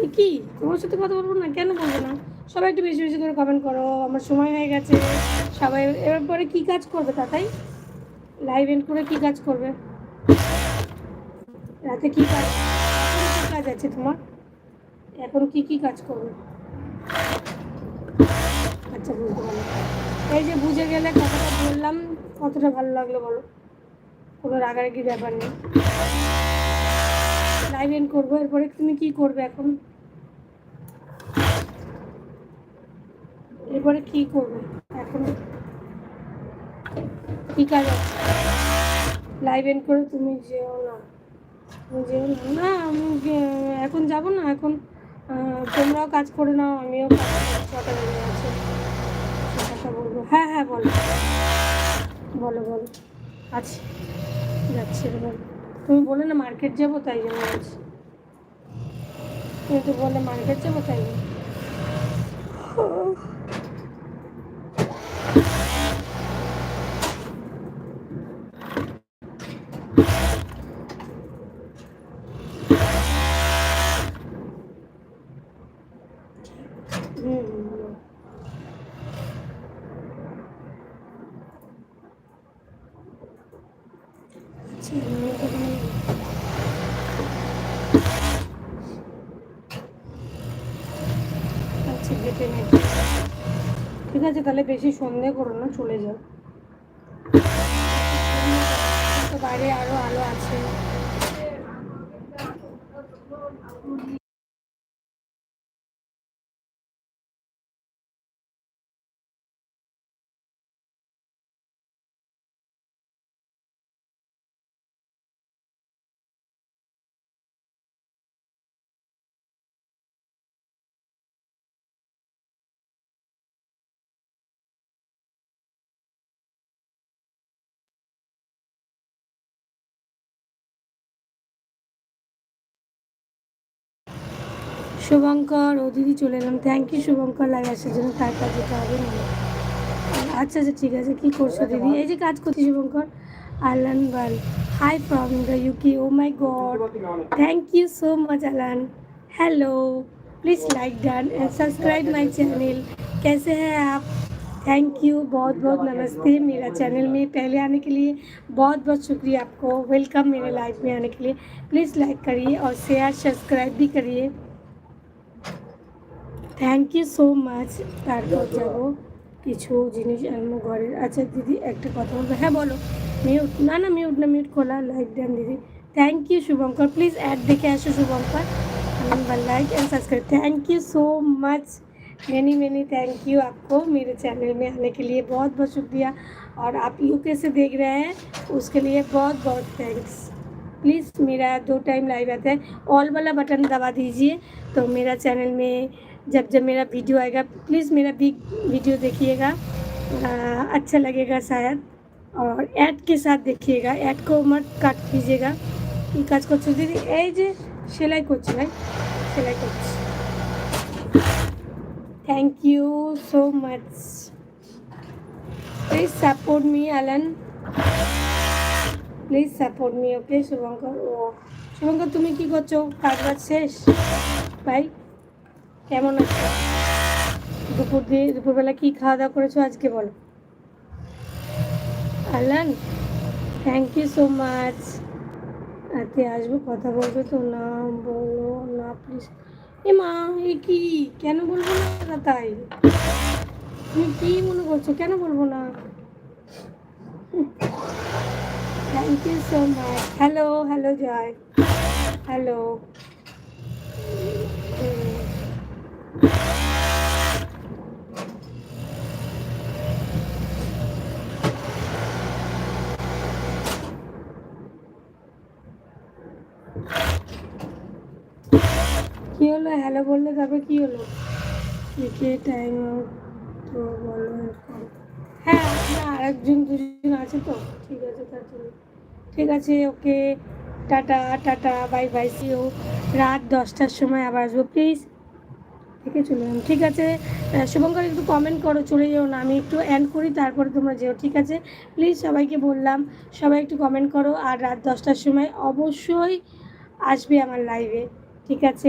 এ কি, তোমার সাথে কথা বলবো না? কেন বলবো না? সবাই একটু বেশি বেশি করে কমেন্ট করো, আমার সময় হয়ে গেছে। সবাই এবার পরে কী কাজ করবে তাতাই? লাইভ এন্ড করে কী কাজ করবে? রাতে কী কাজ, কী কাজ আছে তোমার? এখন কি কাজ করবে? আচ্ছা, বুঝতে পারলাম। এই যে বুঝে গেলে কথাটা বললাম, কতটা ভালো লাগলো বলো? কোনো রাগারাগির ব্যাপার নেই। লাইভ এন্ড করবো, এরপরে তুমি কি করবে এখন? এরপরে কি করবে এখন? কি কাজ আছে? লাইভ এন্ড করে তুমি যেও না, তুমি যেও না। না, আমি এখন যাব না। এখন তোমরাও কাজ করে নাও, আমিও কাজ করছি। কটা বেজে আছে কথা বলবো? হ্যাঁ হ্যাঁ, বলো বলো বলো। আচ্ছা, যাচ্ছি বলো। তুমি বলে না মার্কেট যাবো, তাই জন্য বলছি। তুমি তো বললে মার্কেট যাবো, তাই জন্য। আচ্ছা, হেঁটে নে। ঠিক আছে, তাহলে বেশি সন্দেহ করো না, চলে যাও। তো বাইরে আরো আলো আছে। শুভঙ্কর, ও দিদি চলে এলাম। থ্যাংক ইউ শুভঙ্কর, লাইভ আসার জন্য। তার কাজ যেতে হবে না। আচ্ছা আচ্ছা, ঠিক আছে। কী করছো দিদি? এই যে কাজ করছি শুভঙ্কর। আলান বাল, hi from the UK. Oh my God, thank you so much Alan. Hello, please like done and subscribe my channel. कैसे हैं आप? थैंक यू, बहुत बहुत नमस्ते। मेरा चैनल में पहले आने के लिए बहुत बहुत शुक्रिया आपको। वेलकम मेरे लाइव में आने के लिए। प्लीज़ लाइक करिए और शेयर सब्सक्राइब भी करिए। Thank you so much. তারপর যাবো কিছু জিনিস আনবো ঘরের। আচ্ছা দিদি, একটা কথা বলবো? হ্যাঁ বলো। মিউট না, না মিউট না, মিউট খোলা। লাইক দেন দিদি। Thank you Shubhankar, please ad देखे आशो Shubhankar. Like and subscribe. Thank you so much, many many thank you आपको मेरे चैनल में आने के लिए। बहुत बहुत शुक्रिया। और आप यूके से देख रहे हैं, उसके लिए बहुत बहुत थैंक्स। प्लीज़ मेरा 2 टाइम लाइव आता है, ऑल वाला बटन दबा दीजिए, तो मेरा चैनल में जब जब मेरा वीडियो आएगा, प्लीज़ मेरा बिग वीडियो देखिएगा। अच्छा लगेगा शायद। और ऐड के साथ देखिएगा, ऐड को मत काट दीजिएगा। কী কাজ করছো দিদি? এই যে সেলাই করছি ভাই, সেলাই করছি। Thank you so much. Please support me Alan, please support me. Okay Shubhankar. ও শুভঙ্কর, তুমি কী করছো? কাজ বাজ শেষ ভাই? কেমন আছো? দুপুরবেলা কী খাওয়া দাওয়া করেছো আজকে বলো? আলান, থ্যাংক ইউ সো মাচ। রাতে আসবো, কথা বলবে তো? না বলো না প্লিজ। এ মা, এ কি, কেন বলবো না? তাই তুমি কী মনে করছো? কেন বলবো না? Thank you so much. Hello hello Joy, hello. কী হলো? হ্যালো বললে তবে কী হলো? কে টাইম তো বলো এরকম। হ্যাঁ, না আরেকজন দুজন আছে তো, ঠিক আছে তার জন্য। ঠিক আছে, okay, tata tata, bye bye, see you. রাত 10টার সময় আবার আসবো, প্লিজ। থেকে চলে যান, ঠিক আছে। শুভঙ্কর, একটু কমেন্ট করো, চলে যেও না। আমি একটু এন্ড করি, তারপরে তোমরা যেও, ঠিক আছে? প্লিজ সবাইকে বললাম, সবাই একটু কমেন্ট করো। আর রাত 10টার সময় অবশ্যই আসবে আমার লাইভে, ঠিক আছে?